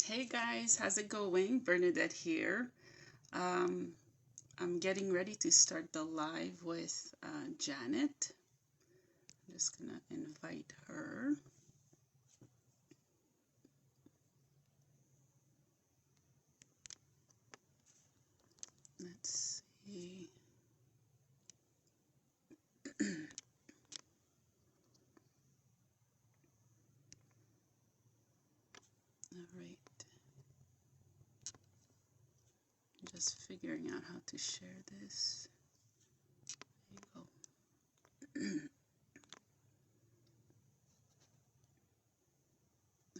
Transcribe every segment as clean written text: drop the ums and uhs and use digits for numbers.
Hey guys, how's it going? Bernadette here. Um, I'm getting ready to start the live with Janet. I'm just gonna invite her. Let's see. All right. I'm just figuring out how to share this. There you go.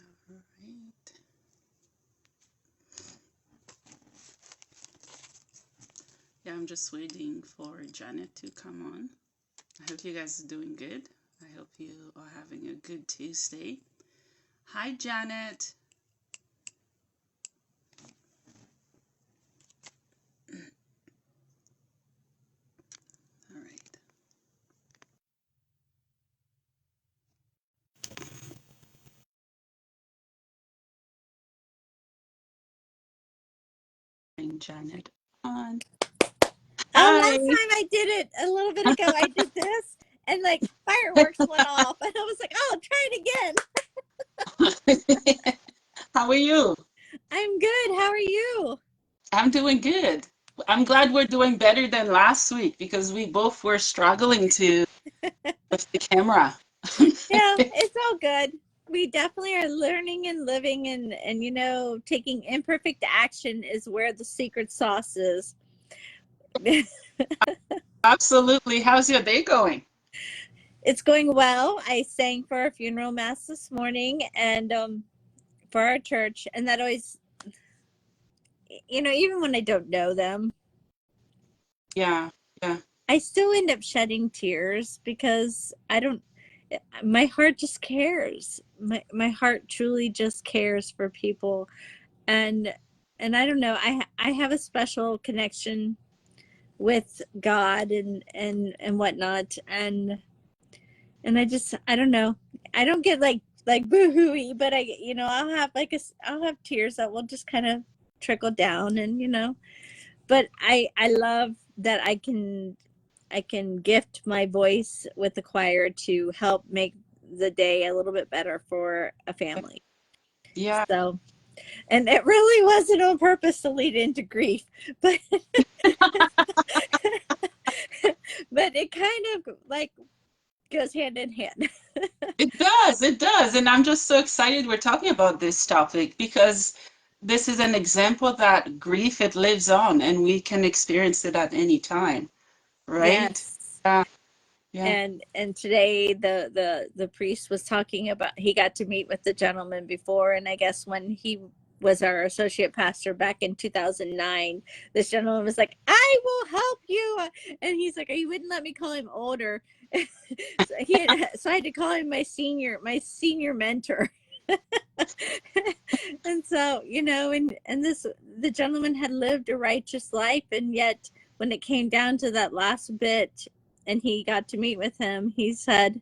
All right. Yeah, I'm just waiting for Janet to come on. I hope you guys are doing good. I hope you are having a good Tuesday. Hi, Janet. All right. Bring Janet on. Oh, Hi. last time I did it a little bit ago, I did this and like fireworks went off, and I was like, "Oh, try it again." How are you? I'm good. How are you? I'm doing good. I'm glad we're doing better than last week because we both were struggling to with the camera. Yeah, it's all good. We definitely are learning and living, and taking imperfect action is where the secret sauce is. Absolutely. How's your day going? It's going well. I sang for a funeral mass this morning, and for our church, and that always, even when I don't know them, Yeah, yeah. I still end up shedding tears because I don't, my heart just cares. My heart truly just cares for people. And I don't know, I have a special connection with God and whatnot. And I don't know. I don't get like boo-hooey, but I'll have tears that will just kind of trickle down, but I love that I can gift my voice with the choir to help make the day a little bit better for a family. Yeah. So, and it really wasn't on purpose to lead into grief, but but it kind of like goes hand in hand. It does. It does. And I'm just so excited we're talking about this topic because this is an example that grief, it lives on and we can experience it at any time, right? Yes. Yeah, yeah. And today the priest was talking about, he got to meet with the gentleman before, and I guess when he was our associate pastor back in 2009, this gentleman was like, "I will help you," and he's like, "You wouldn't let me call him older." So I had to call him my senior mentor. And so, and the gentleman had lived a righteous life, and yet when it came down to that last bit and he got to meet with him, he said,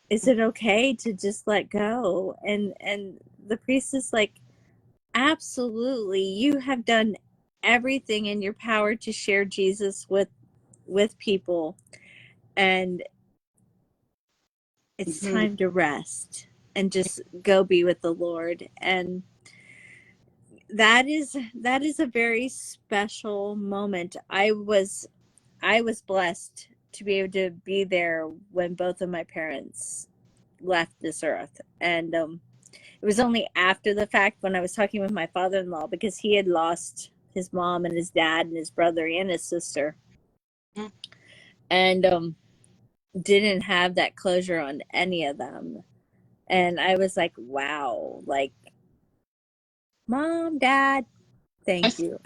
"Is it okay to just let go?" And the priest is like, "Absolutely. You have done everything in your power to share Jesus with people, and it's Mhm. time to rest and just go be with the Lord." And that is a very special moment. I was blessed to be able to be there when both of my parents left this earth. And it was only after the fact, when I was talking with my father-in-law, because he had lost his mom and his dad and his brother and his sister, Mhm. and didn't have that closure on any of them. And I was like, wow, like, mom, dad, thank you.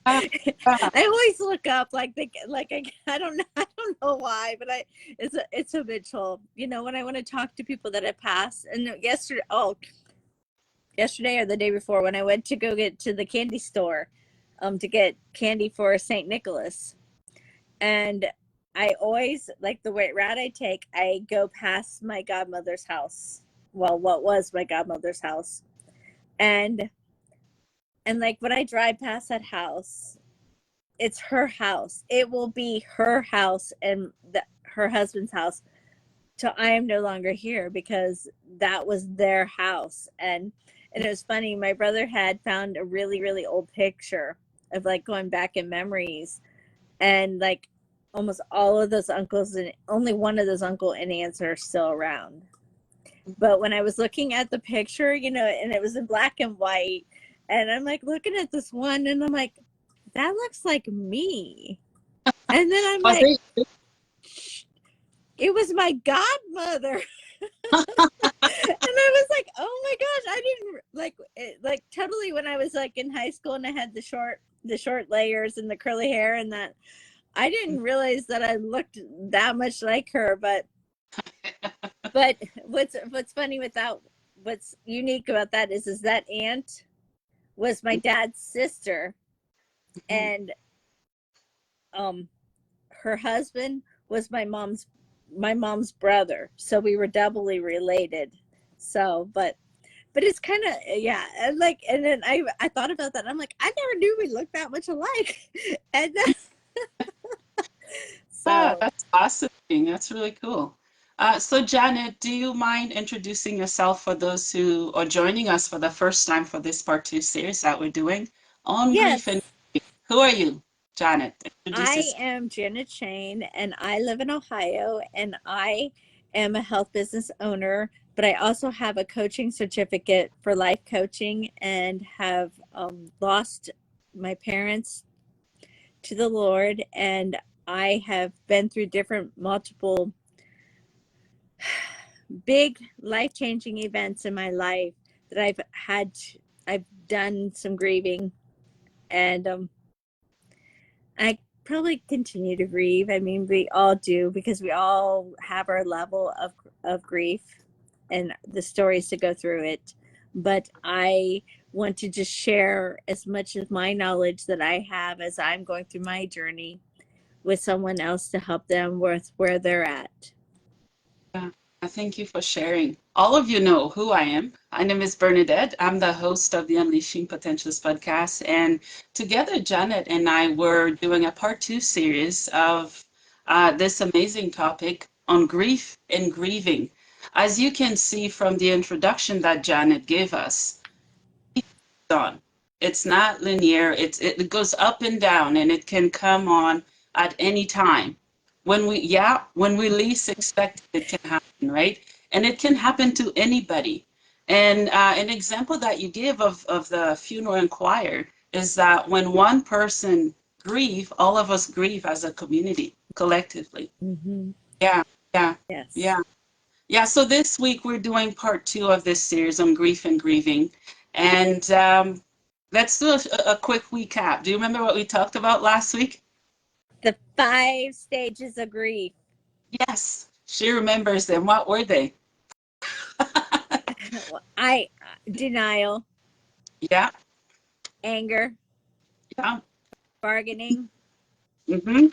Yeah, yeah. I always look up I don't know, I don't know why, but it's habitual. When I want to talk to people that have passed. And yesterday or the day before, when I went to go get to the candy store, to get candy for St. Nicholas, and I always, like, the way route I take, I go past my godmother's house. Well, what was my godmother's house, And like when I drive past that house, it's her house. It will be her house and her husband's house till I am no longer here, because that was their house. And it was funny. My brother had found a really, really old picture of like going back in memories, and like almost all of those uncles and only one of those uncle and aunts are still around. But when I was looking at the picture, you know, and it was in black and white, and I'm like looking at this one, and I'm like, that looks like me. And then I'm Was like, it was my godmother. And I was like, oh my gosh, I didn't like it, like totally, when I was like in high school and I had the short layers and the curly hair and that, I didn't realize that I looked that much like her. But what's funny with that, what's unique about that is that aunt was my dad's sister, and her husband was my mom's brother, so we were doubly related. So but it's kind of, yeah, and like, and then I thought about that, and I'm like, I never knew we looked that much alike. And Yeah, so that's fascinating. That's really cool. So, Janet, do you mind introducing yourself for those who are joining us for the first time for this part two series that we're doing on grief and yes, who are you, Janet? Introduce I us. am Janet Shane, and I live in Ohio, and I am a health business owner, but I also have a coaching certificate for life coaching, and have lost my parents to the Lord. And I have been through multiple big life-changing events in my life that I've done some grieving, and I probably continue to grieve. I mean, we all do, because we all have our level of grief and the stories to go through it. But I want to just share as much of my knowledge that I have as I'm going through my journey with someone else to help them with where they're at. Yeah, I thank you for sharing. All of you know who I am. My name is Bernadette. I'm the host of the Unleashing Potentials podcast. And together, Janet and I were doing a part two series of this amazing topic on grief and grieving. As you can see from the introduction that Janet gave us, on. It's not linear. It goes up and down, and it can come on at any time. When we least expect it, it can happen, right? And it can happen to anybody. And an example that you give of the funeral and choir is that when one person grieve, all of us grieve as a community, collectively. Mm-hmm. Yeah, yeah, Yes. yeah. Yeah, so this week we're doing part two of this series on grief and grieving. And let's do a quick recap. Do you remember what we talked about last week? The 5 stages of grief. Yes, she remembers them. What were they? I Denial, Yeah, anger, yeah. bargaining, Mm-hmm.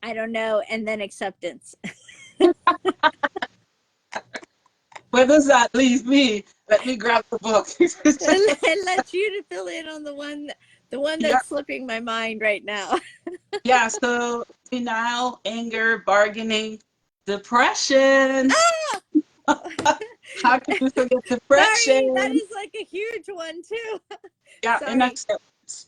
I don't know, and then acceptance. Where does that leave me? Let me grab the book. And let you to fill in on the one Yeah, that's slipping my mind right now. yeah. So denial, anger, bargaining, depression. Ah! How could we forget Sorry, that depression? is like a huge one too. Yeah, and Sorry. acceptance.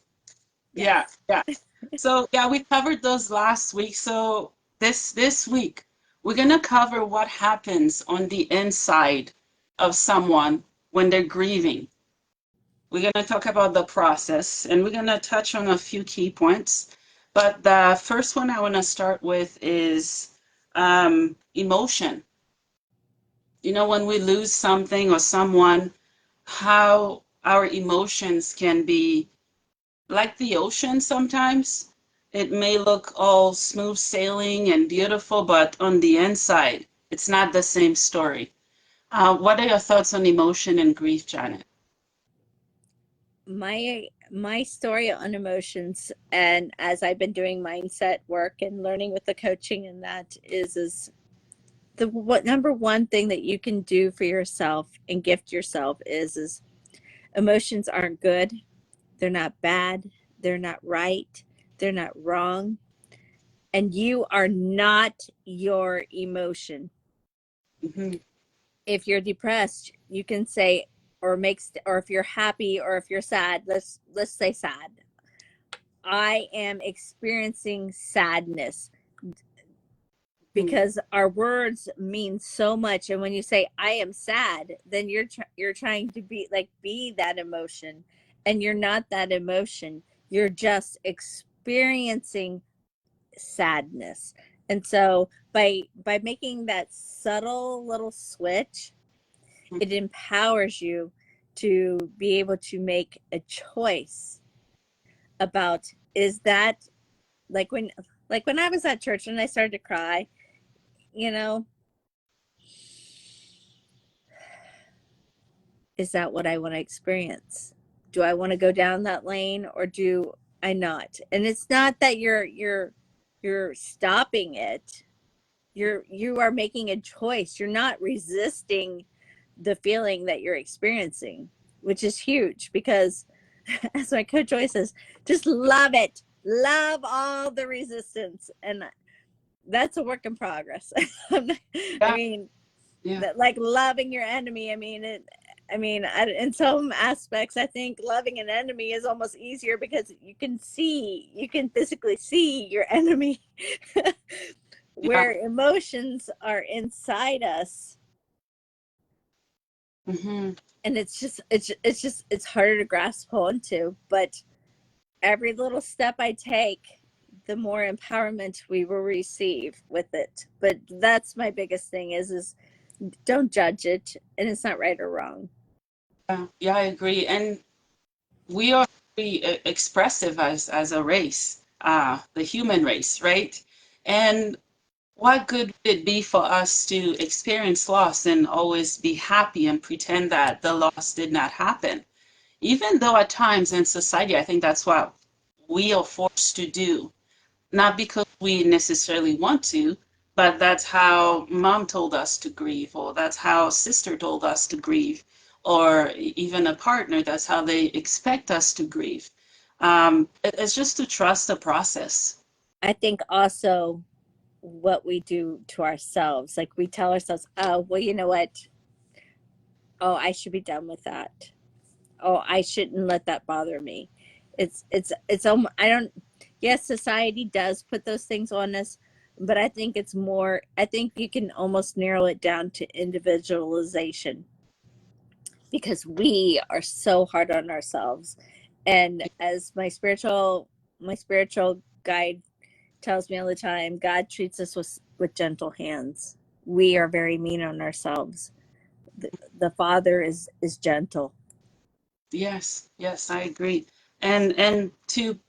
Yeah, Yes. yeah. So yeah, we covered those last week. So this week we're gonna cover what happens on the inside of someone when they're grieving. We're gonna talk about the process, and we're gonna touch on a few key points. But the first one I want to start with is emotion. You know, when we lose something or someone, how our emotions can be like the ocean sometimes. It may look all smooth sailing and beautiful, but on the inside, it's not the same story. What are your thoughts on emotion and grief, Janet? My story on emotions, and as I've been doing mindset work and learning with the coaching, and that is the what number one thing that you can do for yourself and gift yourself is emotions aren't good, they're not bad, they're not right, they're not wrong, and you are not your emotion. Hmm. If you're depressed, you can say, or if you're happy, or if you're sad, let's say sad. I am experiencing sadness, because our words mean so much. And when you say I am sad, then you're trying to be that emotion, and you're not that emotion. You're just experiencing sadness. And so by making that subtle little switch, it empowers you to be able to make a choice about, is that, like when I was at church and I started to cry, you know, is that what I want to experience? Do I want to go down that lane, or do I not? And it's not that you're stopping it. You are making a choice. You're not resisting the feeling that you're experiencing, which is huge, because as my coach always says, just love it. Love all the resistance. And that's a work in progress. I Yeah, mean, yeah, like loving your enemy. In some aspects, I think loving an enemy is almost easier, because you can physically see your enemy. yeah. Where emotions are inside us, Hmm. and it's harder to grasp onto. But every little step I take, the more empowerment we will receive with it. But that's my biggest thing is don't judge it, and it's not right or wrong. Yeah, yeah, I agree. And we are very expressive as a race, the human race, right? And what good would it be for us to experience loss and always be happy and pretend that the loss did not happen? Even though at times in society, I think that's what we are forced to do, not because we necessarily want to, but that's how mom told us to grieve, or that's how sister told us to grieve, or even a partner, that's how they expect us to grieve. It's just to trust the process. I think also what we do to ourselves, like we tell ourselves, oh, well, you know what? Oh, I should be done with that. Oh, I shouldn't let that bother me. I don't, yes, society does put those things on us, but I think it's more, I think you can almost narrow it down to individualization, because we are so hard on ourselves. And as my spiritual guide tells me all the time, God treats us with gentle hands. We are very mean on ourselves. The Father is gentle. Yes, yes, I agree. And to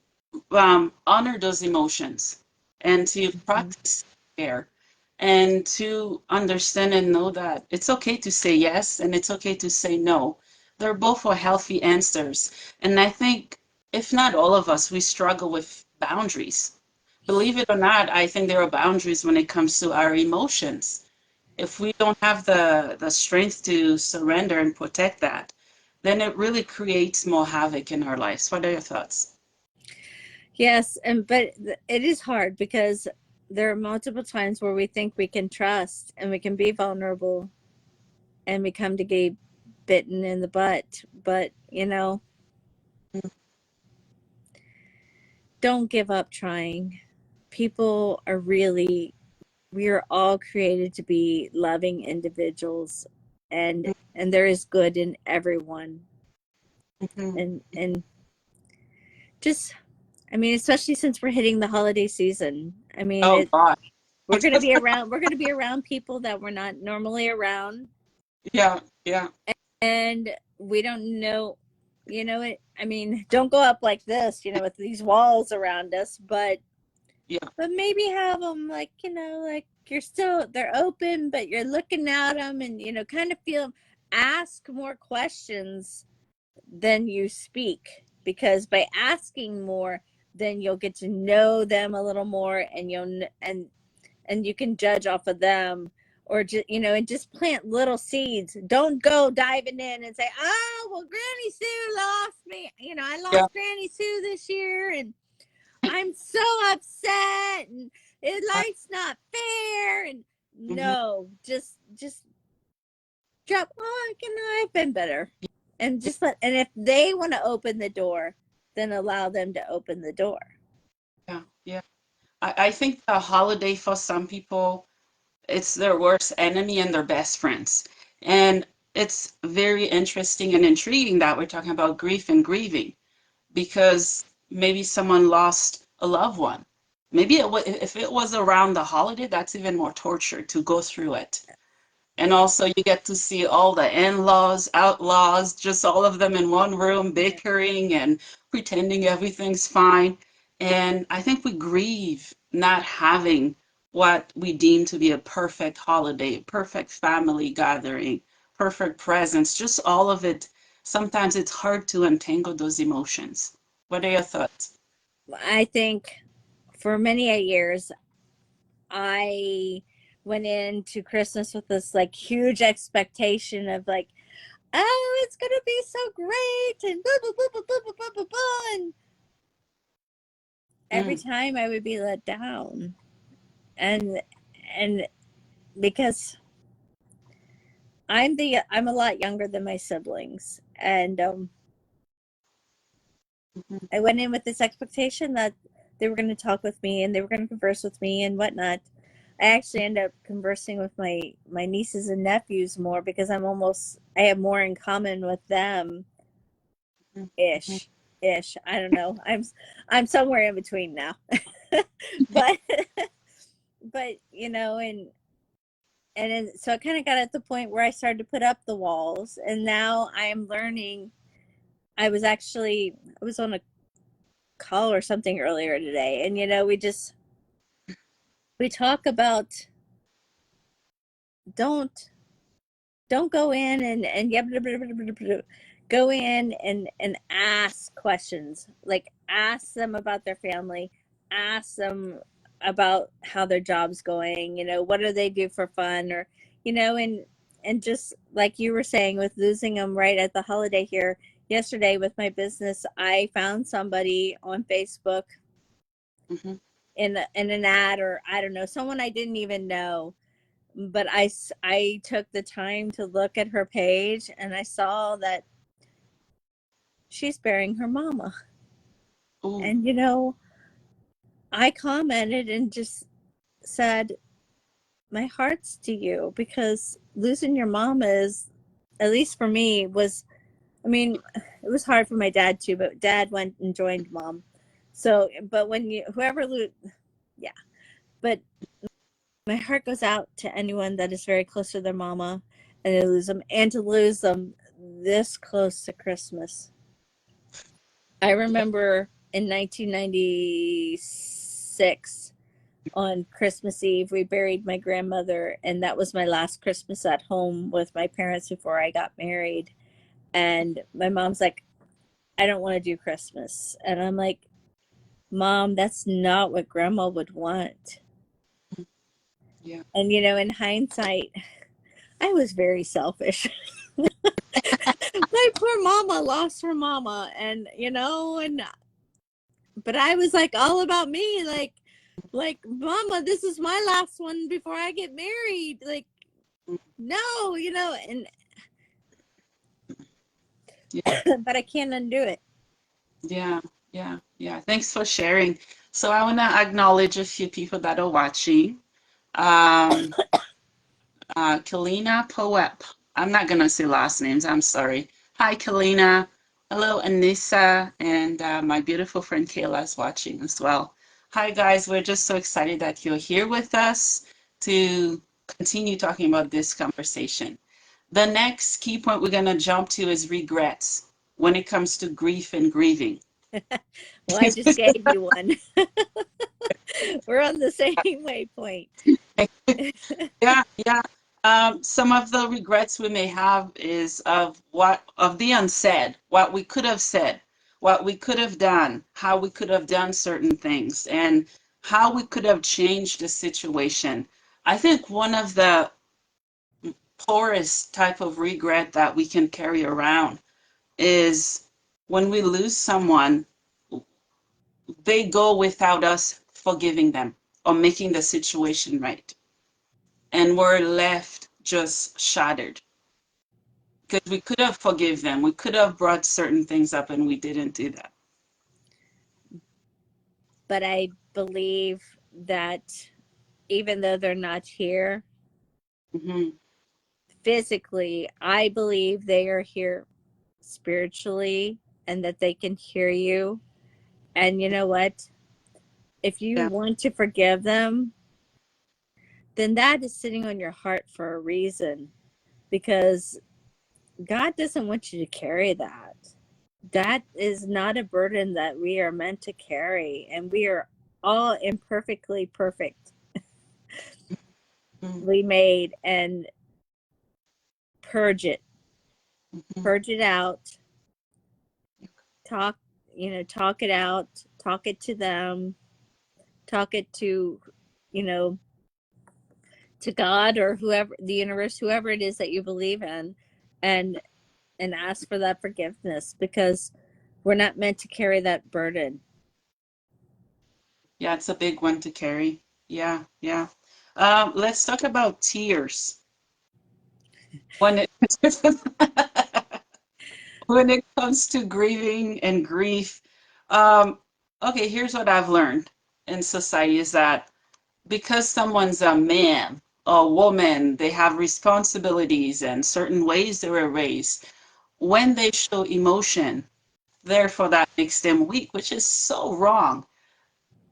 honor those emotions and to Mhm. practice care and to understand and know that it's okay to say yes and it's okay to say no. They're both for healthy answers. And I think, if not all of us, we struggle with boundaries. Believe it or not, I think there are boundaries when it comes to our emotions. If we don't have the strength to surrender and protect that, then it really creates more havoc in our lives. What are your thoughts? Yes, but it is hard, because there are multiple times where we think we can trust and we can be vulnerable, and we come to get bitten in the butt. But don't give up trying. People are really, we are all created to be loving individuals, and there is good in everyone. Mhm. And just, especially since we're hitting the holiday season. Oh God. We're going to be around people that we're not normally around, Yeah, yeah, and we don't know, don't go up like this, with these walls around us, yeah. but maybe have them, like, like they're open, but you're looking at them, and kind of feel, ask more questions than you speak, because by asking more, then you'll get to know them a little more, and you can judge off of them, or just, and just plant little seeds. Don't go diving in and say, oh, well, Granny Sue lost me. I Yeah. lost Granny Sue this year, and I'm so upset, and life's not fair. And Mhm. no, just drop. Oh, I've been better, and just let. And if they want to open the door, then allow them to open the door. Yeah, yeah. I think the holiday for some people, it's their worst enemy and their best friends. And it's very interesting and intriguing that we're talking about grief and grieving because maybe someone lost a loved one. Maybe if it was around the holiday, that's even more torture to go through it. And also, you get to see all the in-laws, outlaws, just all of them in one room, bickering and pretending everything's fine. And I think we grieve not having what we deem to be a perfect holiday, perfect family gathering, perfect presents, just all of it. Sometimes it's hard to untangle those emotions. What are your thoughts? I think for many a years, I went into Christmas with this like huge expectation of like, oh, it's gonna be so great, and blah blah blah blah blah blah blah blah. And every Mm, time I would be let down, and and because I'm a lot younger than my siblings, and mhm, I went in with this expectation that they were going to talk with me and they were going to converse with me and whatnot. I actually end up conversing with my nieces and nephews more because I have more in common with them, mhm, mhm. ish. I don't know. I'm somewhere in between now. but but so it kind of got at the point where I started to put up the walls, and now I am learning. I was on a call or something earlier today, and we talk about don't don't go in and yeah, blah, blah, blah, blah, blah, blah. Go in and ask questions, like ask them about their family, ask them about how their job's going, what do they do for fun, or and just like you were saying with losing them right at the holiday here yesterday with my business, I found somebody on Facebook Mhm. in an ad, or I don't know, someone I didn't even know, but I took the time to look at her page, and I saw that she's burying her mama. Ooh, And I commented and just said, my heart's to you, because losing your mom is, at least for me, was, I mean, it was hard for my dad too, but dad went and joined mom. So, but when yeah, but my heart goes out to anyone that is very close to their mama and they lose them, and to lose them this close to Christmas. I yeah. remember in 1996 on Christmas Eve, we buried my grandmother, and that was my last Christmas at home with my parents before I got married. And my mom's like, I don't want to do Christmas. And I'm like, Mom, that's not what grandma would want. Yeah. And in hindsight, I was very selfish. My poor mama lost her mama, and but I was like all about me, like mama, this is my last one before I get married. Like, Mm, no, and yeah. but I can't undo it. Yeah, yeah, yeah. Thanks for sharing. So I want to acknowledge a few people that are watching. Um, Kalina Poep. I'm not gonna say last names. I'm sorry. Hi, Kalina. Hello, Anissa, and my beautiful friend Kayla is watching as well. Hi, guys. We're just so excited that you're here with us to continue talking about this conversation. The next key point we're gonna jump to is regrets when it comes to grief and grieving. Well, I just gave you one. We're on the same waypoint. Yeah, yeah. Some of the regrets we may have is of the unsaid, what we could have said, what we could have done, how we could have done certain things, and how we could have changed the situation. I think one of the poorest type of regret that we can carry around is when we lose someone, they go without us forgiving them or making the situation right. And we're left just shattered because we could have forgive them. We could have brought certain things up and we didn't do that. But I believe that even though they're not here Hmm. physically, I believe they are here spiritually and that they can hear you. And you know what? If you Yeah. want to forgive them, then that is sitting on your heart for a reason, because God doesn't want you to carry that. That is not a burden that we are meant to carry, and we are all imperfectly perfect. Hmm. We made, and purge it, Hmm. purge it out, talk, talk it out, talk it to them, talk it to, you know, to God or whoever, the universe, whoever it is that you believe in, and ask for that forgiveness, because we're not meant to carry that burden. Yeah, it's a big one to carry. Yeah, yeah. Let's talk about tears. When it when it comes to grieving and grief, um, okay, here's what I've learned in society is that because someone's a man or woman, they have responsibilities and certain ways they were raised. When they show emotion, therefore that makes them weak, which is so wrong.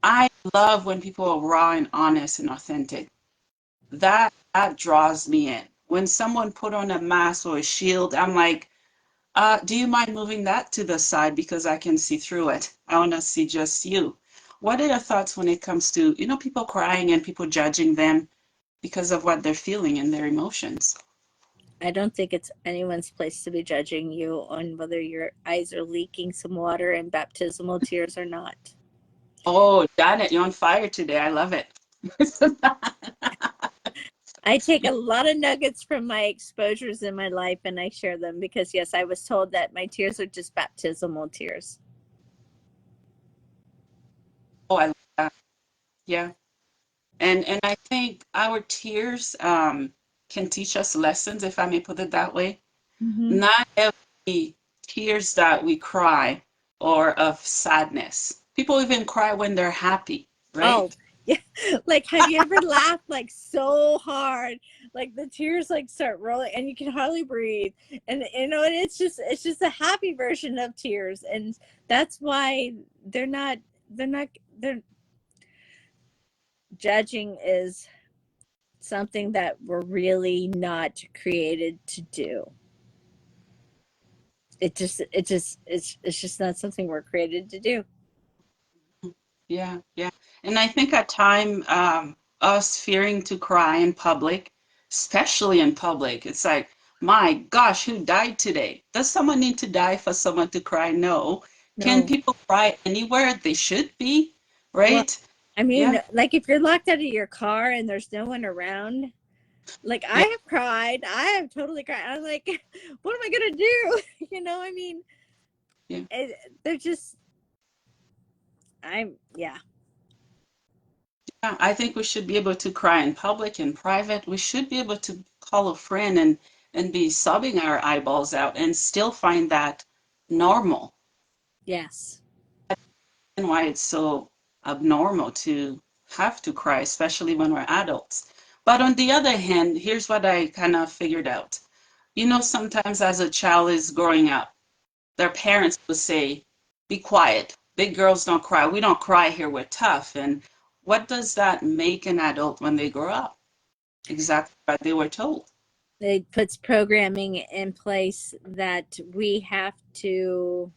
I love when people are raw and honest and authentic. That draws me in. When someone put on a mask or a shield, I'm like, do you mind moving that to the side because I can see through it? I want to see just you. What are your thoughts when it comes to, people crying and people judging them because of what they're feeling and their emotions? I don't think it's anyone's place to be judging you on whether your eyes are leaking some water and baptismal tears or not. Oh, Janet, you're on fire today. I love it. I take a lot of nuggets from my exposures in my life and I share them, because yes, I was told that my tears are just baptismal tears. Oh, I love that. Yeah. And I think our tears can teach us lessons, if I may put it that way. Mm-hmm. Not every tears that we cry are of sadness. People even cry when they're happy, Oh, right? yeah. Like, have you ever laughed like so hard, like the tears like start rolling and you can hardly breathe, and and it's just a happy version of tears, and that's why they're judging is something that we're really not created to do. It's just not something we're created to do. Yeah, yeah. And I think at time, us fearing to cry in public, especially in public, it's like, my gosh, who died today? Does someone need to die for someone to cry? No. Can No. people cry anywhere they should be? Well, Right? I mean, Yeah, like if you're locked out of your car and there's no one around, like I yeah, have cried, I have totally cried. I'm like, what am I gonna do? I mean, yeah. they're just, yeah. Yeah, I think we should be able to cry in public and private. We should be able to call a friend and be sobbing our eyeballs out and still find that normal. Yes. And why it's so abnormal to have to cry, especially when we're adults. But on the other hand, here's what I kind of figured out. Sometimes as a child is growing up, their parents will say, be quiet. Big girls don't cry. We don't cry here. We're tough. And what does that make an adult when they grow up? Exactly what they were told. It puts programming in place that we have to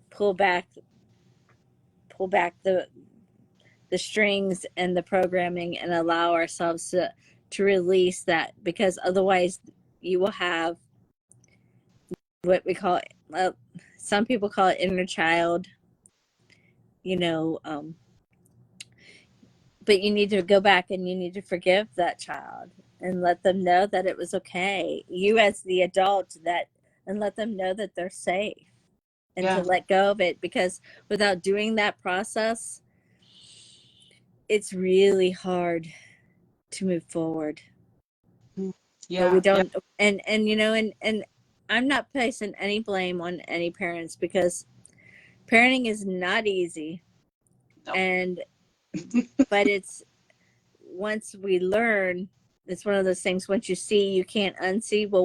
pull back pull back the strings and the programming and allow ourselves to release that, because otherwise you will have what we call, well, some people call it inner child, you know um, but you need to go back and you need to forgive that child, and let them know that it was okay. You as the adult, and let them know that they're safe, and to Yeah. let go of it, because without doing that process, it's really hard to move forward. Mm. But we Yeah. Yeah. don't, and you know, and I'm not placing any blame on any parents, because parenting is not easy. No. And but it's, once we learn, it's one of those things, once you see, you can't unsee. Well,